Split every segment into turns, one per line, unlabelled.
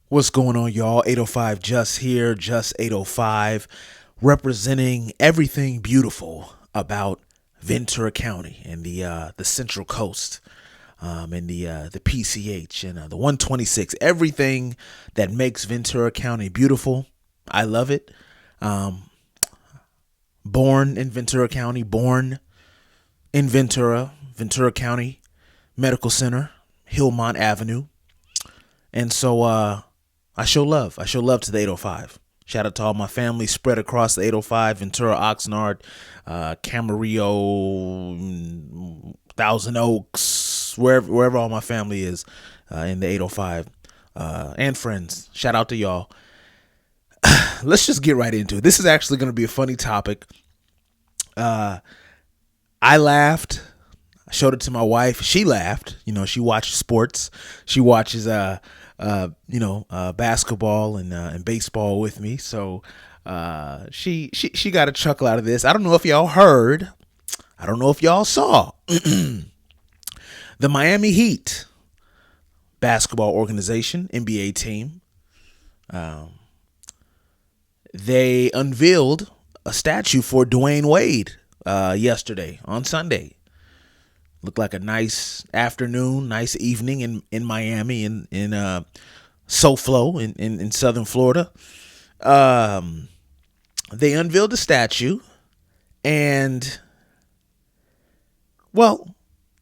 What's going on, y'all? 805 Just here, Just 805, representing everything beautiful about Ventura County and the Central Coast, and the PCH and the 126. Everything that makes Ventura County beautiful. I love it. Um, Born in Ventura County, born in Ventura County Medical Center, Hillmont Avenue. And so I show love. I show love to the 805. Shout out to all my family spread across the 805, Ventura, Oxnard, Camarillo, Thousand Oaks, wherever all my family is in the 805, and friends. Shout out to y'all. Let's just get right into it. This is actually going to be a funny topic. I laughed. I showed it to my wife. She laughed. She watches sports. She watches basketball and baseball with me. So she got a chuckle out of this. I don't know if y'all heard. I don't know if y'all saw the Miami Heat basketball organization, NBA team. They unveiled a statue for Dwayne Wade yesterday on Sunday. Looked like a nice afternoon, nice evening in Miami, in SoFlo in Southern Florida. They unveiled a statue, and well,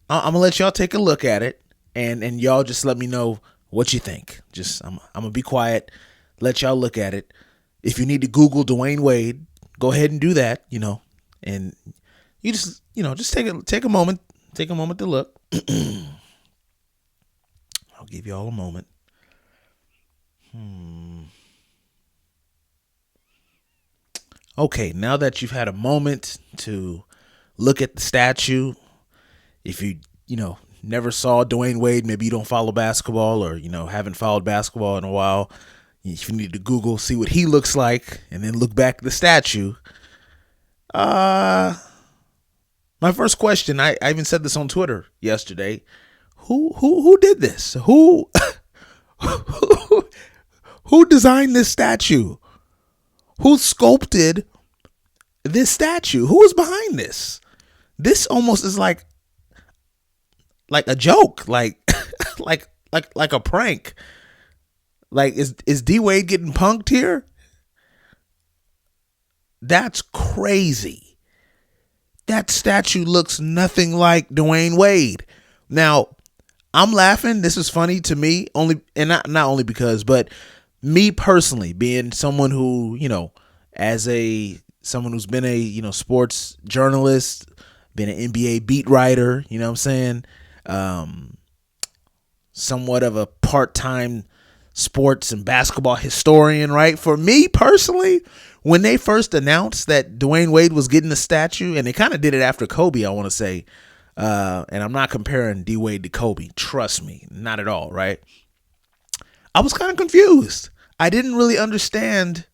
I'm gonna let y'all take a look at it, and y'all just let me know what you think. I'm gonna be quiet, let y'all look at it. If you need to Google Dwayne Wade, go ahead and do that. And you just take a moment. Take a moment to look. I'll give you all a moment. Okay, now that you've had a moment to look at the statue, if you never saw Dwayne Wade, maybe you don't follow basketball, or haven't followed basketball in a while, if you need to Google, see what he looks like, and then look back at the statue. My first question, I even said this on Twitter yesterday. Who did this? Who designed this statue? Who sculpted this statue? Who is behind this? This almost is like a joke, like like a prank. Like is D Wade getting punked here? That's crazy. That statue looks nothing like Dwayne Wade. Now, I'm laughing. This is funny to me, not only because, but me personally, being someone who, someone who's been a, sports journalist, been an NBA beat writer, you know what I'm saying? Somewhat of a part-time sports and basketball historian, right? For me personally, when they first announced that Dwayne Wade was getting a statue, and they kind of did it after Kobe, I want to say, and I'm not comparing D Wade to Kobe, trust me, not at all, right? I was kind of confused. I didn't really understand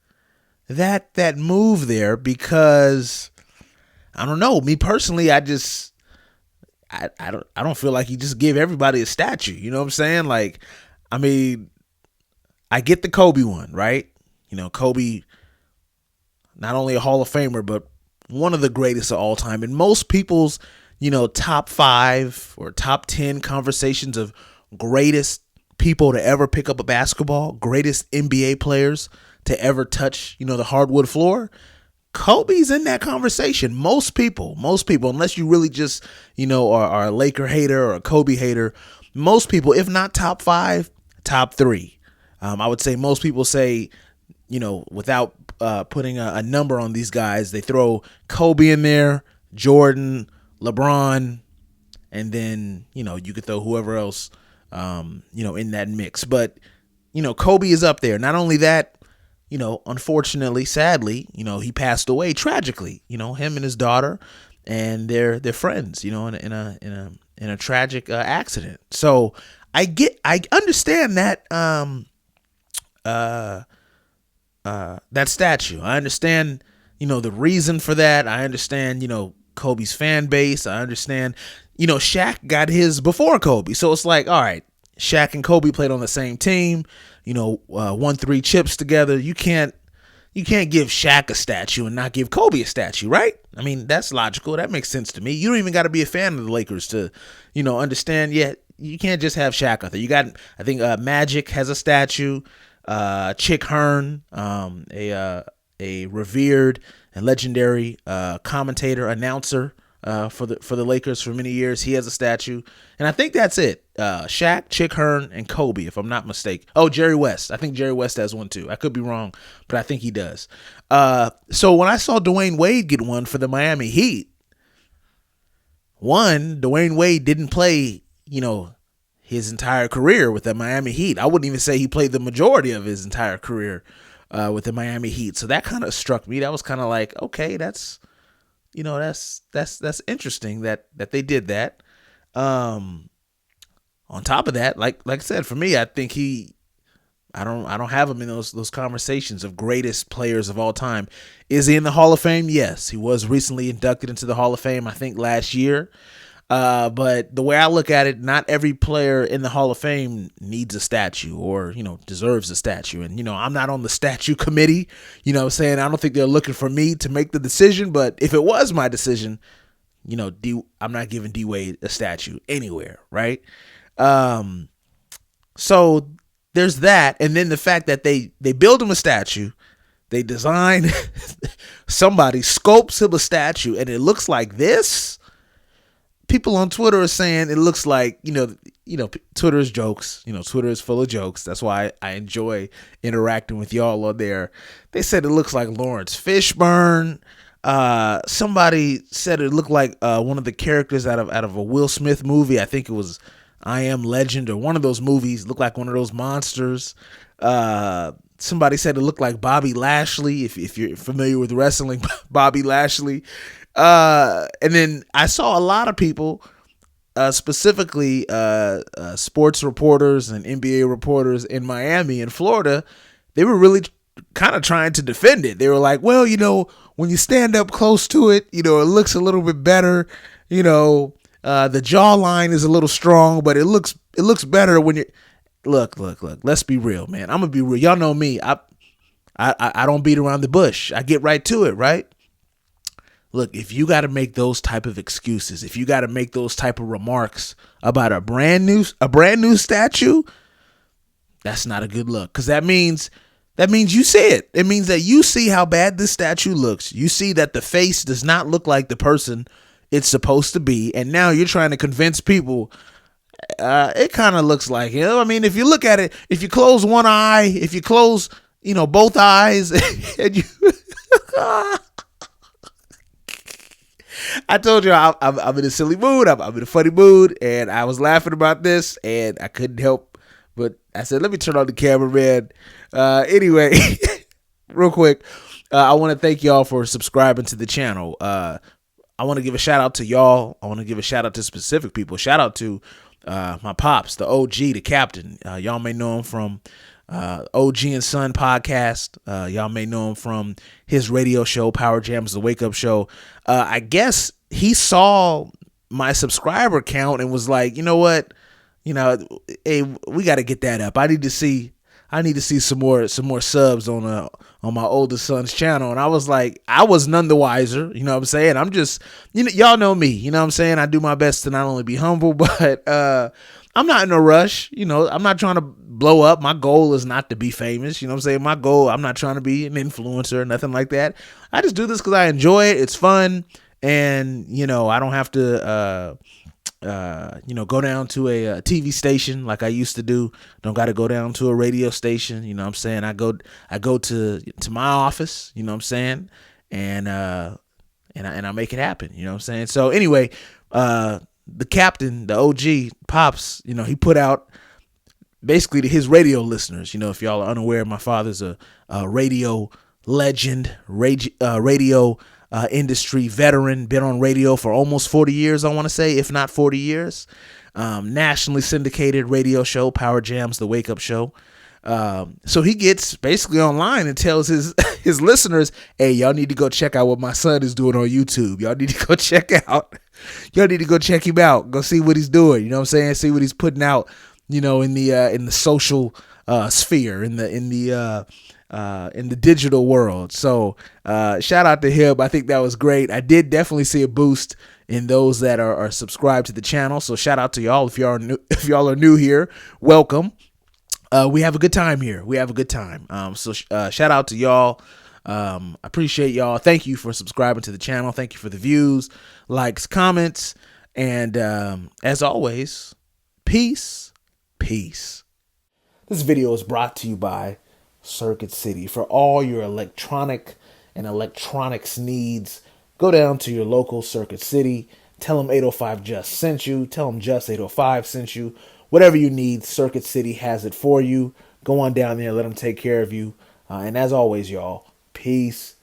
that move there, because I don't know, me personally, I don't feel like you just give everybody a statue, you know what I'm saying? Like, I mean, I get the Kobe one, right? Kobe, not only a Hall of Famer, but one of the greatest of all time. In most people's, top 5 or top 10 conversations of greatest people to ever pick up a basketball, greatest NBA players to ever touch, the hardwood floor, Kobe's in that conversation. Most people, unless you really just, are a Laker hater or a Kobe hater, most people, if not top 5, top 3. I would say most people say, without putting a number on these guys, they throw Kobe in there, Jordan, LeBron, and then, you could throw whoever else, in that mix. But, Kobe is up there. Not only that, unfortunately, sadly, he passed away tragically, him and his daughter and their friends, in a tragic accident. So I understand that, that statue. I understand, the reason for that. I understand, Kobe's fan base. I understand, Shaq got his before Kobe. So it's like, all right, Shaq and Kobe played on the same team. won 3 chips together. You can't give Shaq a statue and not give Kobe a statue, right? I mean, that's logical. That makes sense to me. You don't even got to be a fan of the Lakers to, understand. Yet you can't just have Shaq out there. You got, I think, Magic has a statue. Chick Hearn, a revered and legendary commentator, announcer for the Lakers for many years. He has a statue, and I think that's it. Shaq, Chick Hearn, and Kobe, if I'm not mistaken. Oh, Jerry West. I think Jerry West has one too. I could be wrong, but I think he does. So when I saw Dwayne Wade get one for the Miami Heat, Dwayne Wade didn't play, his entire career with the Miami Heat. I wouldn't even say he played the majority of his entire career with the Miami Heat. So that kind of struck me. That was kind of like, okay, that's interesting that they did that. On top of that, like I said, for me, I think I don't have him in those conversations of greatest players of all time. Is he in the Hall of Fame? Yes, he was recently inducted into the Hall of Fame, I think last year. But the way I look at it, not every player in the Hall of Fame needs a statue or, deserves a statue. And, I'm not on the statue committee, I don't think they're looking for me to make the decision. But if it was my decision, I'm not giving D Wade a statue anywhere. Right. So there's that. And then the fact that they build him a statue, they design, somebody sculpts him a statue, and it looks like this. People on Twitter are saying it looks like, Twitter is jokes. Twitter is full of jokes. That's why I enjoy interacting with y'all on there. They said it looks like Lawrence Fishburne. Somebody said it looked like one of the characters out of a Will Smith movie. I think it was I Am Legend or one of those movies. Looked like one of those monsters. Somebody said it looked like Bobby Lashley. If you're familiar with wrestling, Bobby Lashley. And then I saw a lot of people, specifically sports reporters and NBA reporters in Miami and Florida. They were really kind of trying to defend it. They were like, well, when you stand up close to it, it looks a little bit better. The jawline is a little strong, but it looks better when you look. Let's be real, man. I'm gonna be real. Y'all know me. I don't beat around the bush. I get right to it, right? Look, if you got to make those type of excuses, if you got to make those type of remarks about a brand new statue, that's not a good look. Because that means you see it. It means that you see how bad this statue looks. You see that the face does not look like the person it's supposed to be. And now you're trying to convince people it kind of looks like, if you look at it, if you close one eye, if you close, both eyes, and you... I told you I'm in a silly mood. I'm in a funny mood, and I was laughing about this, and I couldn't help. But I said, let me turn on the camera, man. Anyway, real quick, I want to thank y'all for subscribing to the channel. I want to give a shout out to y'all. I want to give a shout out to specific people. Shout out to my pops, the OG, the captain. Y'all may know him from OG and Son podcast. Y'all may know him from his radio show, Power Jams, the Wake Up Show. I guess he saw my subscriber count and was like, you know what? Hey, we got to get that up. I need to see some more subs on my oldest son's channel. And I was like, I was none the wiser. You know what I'm saying? I'm just, y'all know me. You know what I'm saying? I do my best to not only be humble, but I'm not in a rush. I'm not trying to blow up. My goal is not to be famous. You know what I'm saying? My goal, I'm not trying to be an influencer or nothing like that. I just do this because I enjoy it. It's fun. And, I don't have to, go down to a TV station like I used to do. Don't got to go down to a radio station. You know what I'm saying? I go to my office, you know what I'm saying? And I make it happen. You know what I'm saying? So anyway, the captain, the OG Pops, he put out basically to his radio listeners. If y'all are unaware, my father's a radio legend, radio industry veteran, been on radio for almost 40 years, I want to say, if not 40 years. Nationally syndicated radio show, Power Jams, the Wake Up Show. So he gets basically online and tells his listeners, hey, y'all need to go check out what my son is doing on YouTube. Y'all need to go check him out. Go see what he's doing. You know what I'm saying? See what he's putting out, in the social sphere in the digital world. So shout out to him. I think that was great. I did definitely see a boost in those that are subscribed to the channel. So shout out to y'all. If y'all are new here, welcome. We have a good time here. We have a good time. So shout out to y'all. I appreciate y'all. Thank you for subscribing to the channel. Thank you for the views, likes, comments, and as always, peace. This video is brought to you by Circuit City. For all your electronic and electronics needs, go down to your local Circuit City. Tell them 805 Just sent you. Tell them Just 805 sent you. Whatever you need, Circuit City has it for you. Go on down there, let them take care of you. And as always, y'all, peace.